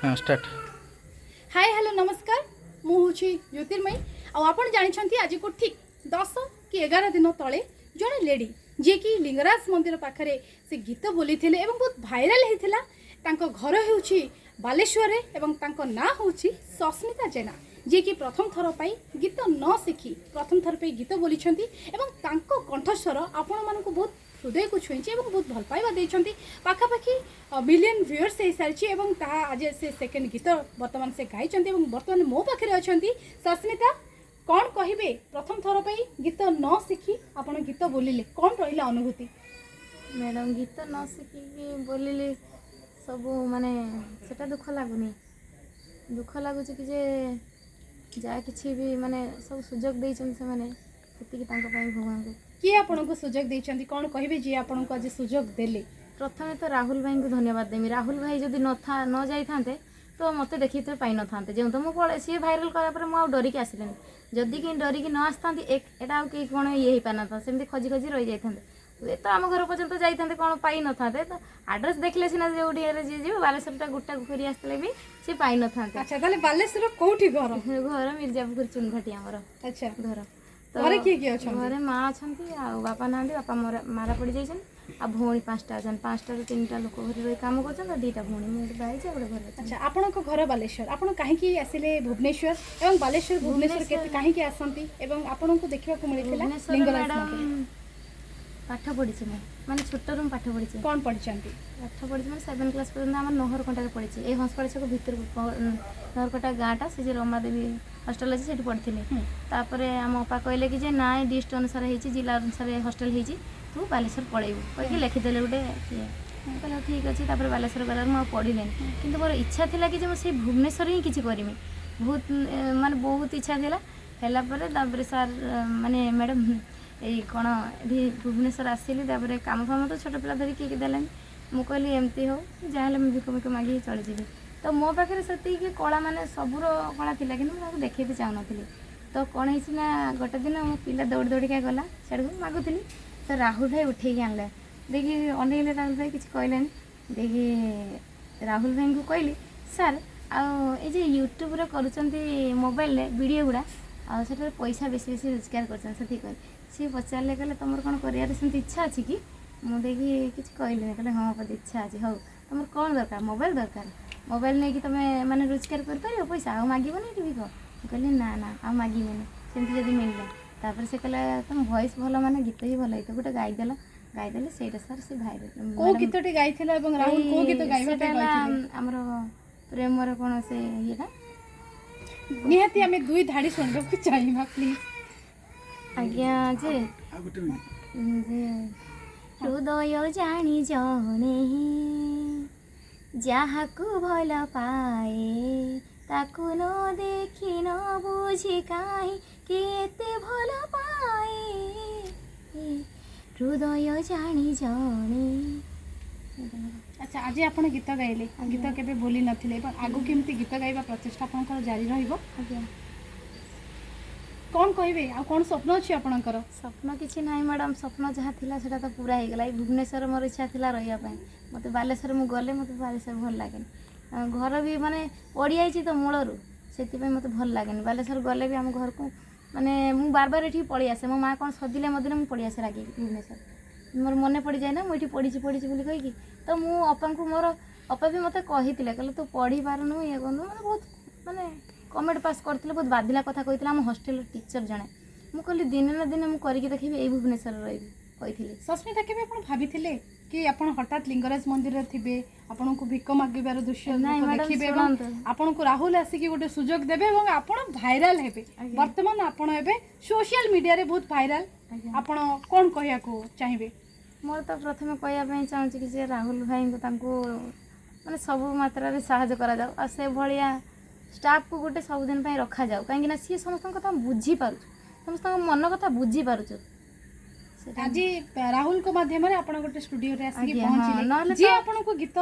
हाँ start. Hi hello नमस्कार मुझे ज्योतिर्मयी आपण जानते आज को ठीक 10 कि 11 दिन तले जड़े लेडी जी कि लिंगराज मंदिर पाखे से गीत बोली थे बहुत भाइराल होता घर हो बालेश्वर ना हूँ सस्मिता जेना जी कि प्रथम थर पर गीत न शिखी प्रथम थर पर गीत बोली कंठस्वर आपण मान बहुत हृदय को छुई बहुत भल पाइबा देइछंती पाखापाखि मिलियन व्यूअर्स हो सारी आज से सेकेंड गीत बर्तमान से गाई बर्तमान मो पाखे अच्छा सस्मिता कौन कहे प्रथम थर पर गीत न शिखी आप गीत बोलिले कौन रहा अनुभूति? मैडम गीत न शिखिकी बोलिले सब माने सेटा दुख लगुनि दुख लगुच कि जे जहाँ किसी भी माने सब सुजोग देइछन से माने सेतिकी तांको पई भगवान को किए आपन को सुजोग देइछंती कौन कहे जी आपन को आज सुजोग देले? प्रथमे तो राहुल भाई को धन्यवाद देमी। राहुल भाई जदि न जाई थांते तो मते देखि तो पाई न थांते जे तो मो पळे सी वायरल करा पर मो डरी के आसिलेन जदि कि डरी कि न आस्तांती एक एटा के कोन ये ही पाना था सेमती खोजी खोजी रही जाई थांते तो आम घर पर्यंत जाई थांते कोन पाई न थांते तो एड्रेस देखले सिना जे ओडिया जे जे बालेश्वर टा गुट्टा फेरी आस्तले भी से पाई न थांते। अच्छा ताले बालेश्वर कोठी घर? घर मिर्जापुर चुनघाटी हमर। अच्छा घर तो घरे किए किए अछन? घरे माँ अछंती आ बापा नांदी बापा मारा पड़ी जाइछन आ भौणी पांचटा अछन पांचटा रो तीनटा लोक घरे रही काम करछन आ दीटा भौणी मु बाई जे गोटे घर। अच्छा आपन को घर बालेश्वर आपन काहे की आसिले भुवनेश्वर एवं बालेश्वर भुवनेश्वर केते काहे की आसंती एवं आपन को देखिबा को मिलिथिला लिंगराज मंदिर पाठ पढ़ी माने छोट रूम पाठ पढ़ी कौन पढ़ी पाठ पढ़ी मैंने 7 क्लास पर्यंत आम नहरकटा पढ़ी ये हंसपाड़ छक भितर नहरकटा गाँटा से रमा देवी हॉस्टल अच्छे से पढ़ी तापर आम अपा कहले कि ना डिस्ट अनुसार हो जिला अनुसार हॉस्टल हो तू बालेश्वर पढ़ेबू कहीकि लिखिदेले गोटे कहले ठीक अच्छे तापर बालेश्वर गला मुझे पढ़िले कि मोर इच्छा था कि मुझे भुवनेश्वर ही किसी करमी बहुत माने बहुत इच्छा था सार माने मैडम ये कौन ये भुवनेश्वर आसिली काम फाम तो छोट पिला धरिक किए देलानी मु कहली एमती हो जहाँ भिक मिक मागिक चलीजी तो मो पाखे से कला माने सबूर कला थी कि देखा भी चाहून तो कौन है गोटे दिन मो पिला दौड़ी दौड़िका गला सियाड़ मागुली तो राहुल भाई उठेकी आनला देखिए अनेले राहुल भाई किसी कहले देखिए राहुल भाई को कहली सार आए यूट्यूब कर मोबाइल वीडियो गुड़ा आठ पैसा बेसी बेसी रोजगार कर सी पचारे कहले तुम कौन कर इच्छा अच्छी कि मुझे किसी कहले कहले हाँ पद इच्छा अच्छी हो तुम कौन दरकार मोबाइल दरकार मोबाइल नहीं कि तुम्हें माने रोजगार कर पैसा आ मागबनी टी कह कहली ना ना आ मागबनी सेमती जब मिलला तापर से कहला तुम वॉइस भल माने गीत ही भल होता गोटे गाईदेले से सर से भाई को गीतटी गाइथिला एवं राहुल को गीत गाइबा कहथिले हमरो प्रेमर कौन से ये निहाती हमें दुई धाड़ी सुनबा को चाहिबा प्लीज आज्ञा जे हृदय जानी जने जहाकू भल पाए ताकू न देखी न बुझी काहे केते भल पाए हृदय जानी जने। अच्छा आज आप गीत गाइले गीत केबे बोली नथिले आगु केमती गीत गाइबा प्रचेष्टा आपनकर जारी रहिबो? आज्ञा कौन कहे आ कौन स्वप्न अच्छी आपणकर? स्वप्न किसी ना मैडम स्वप्न जहाँ थी से तो पूरा होगला भुवनेश्वर मोर इच्छा थी रही मत बालेश्वर मुझे गले मत बालेश्वर भल लगे घर भी माने पड़ी आई तो मूलर से मत भल लगे बालेश्वर गले भी आम घर को माने मु बार बार ये पड़ी आसे मो माँ कौन सदिले मदिने मुझे पड़ी आसे रागे भुवनेश्वर मोर मन पड़ जाए ना मुझे पढ़ी कहीकि तो मु अपा को मोर अपा भी मत कही कहले तू पढ़ी पारनु ये करूँ मैंने बहुत माने कमेंट पास करते बहुत बाधिला कथा कही आम हॉस्टेल टीचर जड़े मुझे कहली दिने ना दिने मुझे देखी यही भुवनेश्वर रही कही। सस्मिता केबे आपण भाबिथिले कि आपण हठात लिंगराज मंदिर रे थिबे आपण को भिक मागिबार दृश्य देखिबे आपण को राहुल आसी कि गोटे सुजोग देबे एवं आपण भाइराल हेबे वर्तमान आपण एबे सोशल मीडिया रे बहुत भाइराल आपण कोन कहया को चाहिबे? मोर तो प्रथमे कहया चाहूँ कि राहुल भाई को माने सब मात्रा रे सहायता करा जाऊ आ से भलिया स्टाफ को गोटे सबुदिन रखा जाऊ कहीं सी समस्त कथा बुझी पार समस्त मन कथा बुझी पारुच आज राहुल को माध्यम रे आपण गोटे स्टूडियो रे आसी पहुंचले जे आपण को गीत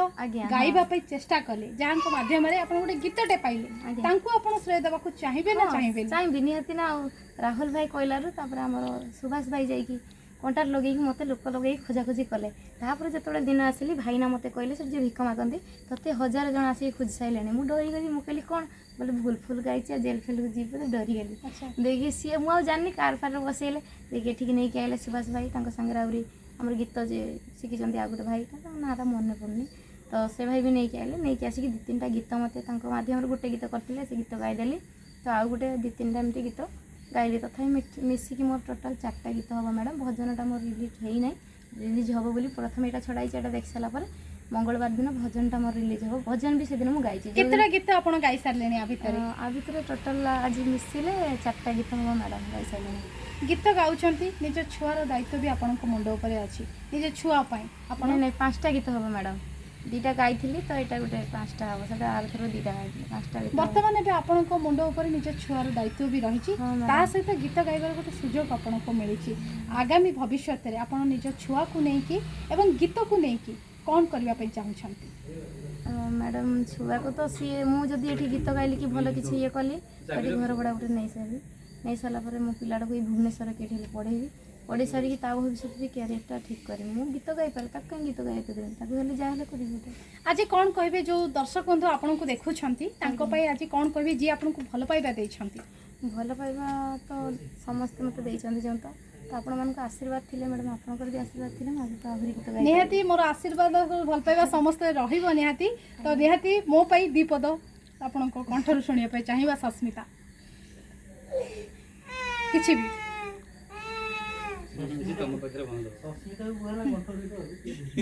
गाइबा पई चेष्टा कले जहां को माध्यम रे आपण गोटे गीतटे पाइले तांको आपण श्रेय देबा को चाहिबे ना चाहिबे? चाहिबे निहति ना राहुल भाई कहलारु तापर हमर सुभाष भाई जाई कि कंटार लगे मत लोक लगे खोजाखोजी कले तापर जो दिन आसिली भाईना मत कहले से जो भिक मागती तोते 1000 जन आसिक खोज सारे मुझे डरीगली मुझे कहली कौन बोले भूल फुल गाई जेल फेल को जीव डरीगली देखिए सी मुझे जानी कार फार बसैले देखिए ठीक नहीं कि आए सुभाष भाई सागर आहरी आम गीत जे शिखी आ गोटे भाई ना मन पड़नी तो से भाई भी नहीं आए नहीं आसिक 2-3टा गीत मत माध्यम गोटे गीत करते से गीत गाईदेली तो आउ गोटे 2-3टा एमती गीत गाइली तथापि मिसिकी मोर टोटाल 4टा गीत हम मैडम भजनटा मोर रिलीज है ना रिलीज हम बोली प्रथम यहाँ छड़ाई एटा देख सारापर मंगलवार दिन भजनटा मोर रिलीज हम भजन भी से दिन मुझे गाई गीत आप गाई सारे आ भितर टोटाल आज मिसिले 4टा गीत हम मैडम गाई सारे गीत गाँव निज छुआर दायित्व भी आपण मुंड उपर अच्छी निज छुआपाई नहीं 5टा गीत हम मैडम 2टा गाई तो यहाँ गोटे 5टा हम से आर थर 2टा गाई 5टा गीत बर्तमान भी आपण मुंड उपर निज छुआर दायित्व भी रही सहित गीत गाइबार गोटे सुजोग आपन को मिली आगामी भविष्य में आप निज छुआ को लेकिन गीत को लेकिन कौन करने चाहूँगी मैडम छुआ को तो सी मुझे ये गीत गाइली कि भल किसी ये कली घर भड़ा गोटे नहीं सारी नहीं सारापर मो पिलाटा को भुवनेश्वर कहीं पढ़ेबी पढ़ी सारिकी भविष्य भी क्यारियरटा ठीक करें मुझे गीत गाई पारे कहीं गीत गाइते देवी जहाँ करेंगे आज कौन कहे जो दर्शक बंधु आपन को देखुं आज कौन कहे जी आपन को भल पाइबा भल पाइबा तो समस्त मत देते जो तो आपण मान आशीर्वाद थिले मैडम आपनकर भी आशीर्वाद थिले आज तो आहुरी गीत गाई निहाती मोर आशीर्वाद भल पाइबा समस्त रहिबो निहाती तो निहाती मो पई दीपद आपन को कंठर सुनिया पे चाहिबा सस्मिता किछि भी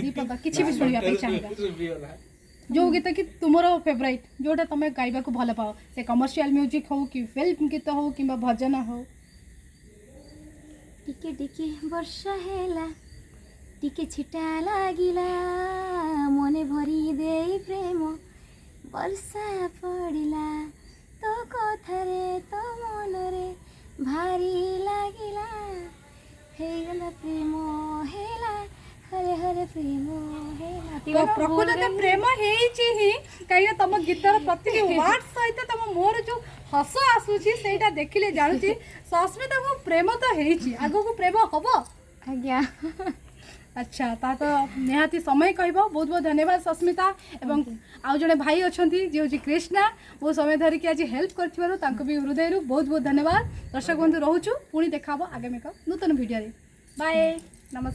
दीपद किछि भी सुनिया पे चाहिबा जो गीत कि तुमर फेवरेट जोटा तुम गाइबा को भल पाओ से कमर्शियल म्यूजिक हो कि फिल्म गीत हो कि भजन हो टिके टिके वर्षा हेला टिके छिटा लागिला मने भरी दे प्रेम वर्षा पड़िला तो कथारे तो मनरे भारी लागिला हेला प्रेम हेला हरे हरे प्रेम हेला प्रकृत प्रेम ही कहीं तुम गीतर प्रति वार्ड सहित तुम मोर जो हस आसूची सेटा देखिले जानूची सस्मिता को प्रेम तो है आगो को प्रेम हम आज्ञा अच्छा ता तो निहाती समय कहबो बहुत बहुत धन्यवाद सस्मिता एवं आउ जड़े भाई अच्छा जी हूँ कृष्णा वो समय धरिकी आज हेल्प कर भी हृदय बहुत बहुत धन्यवाद दर्शक बंधु रोचु पुणी देखा आगामी नूतन वीडियो बाय।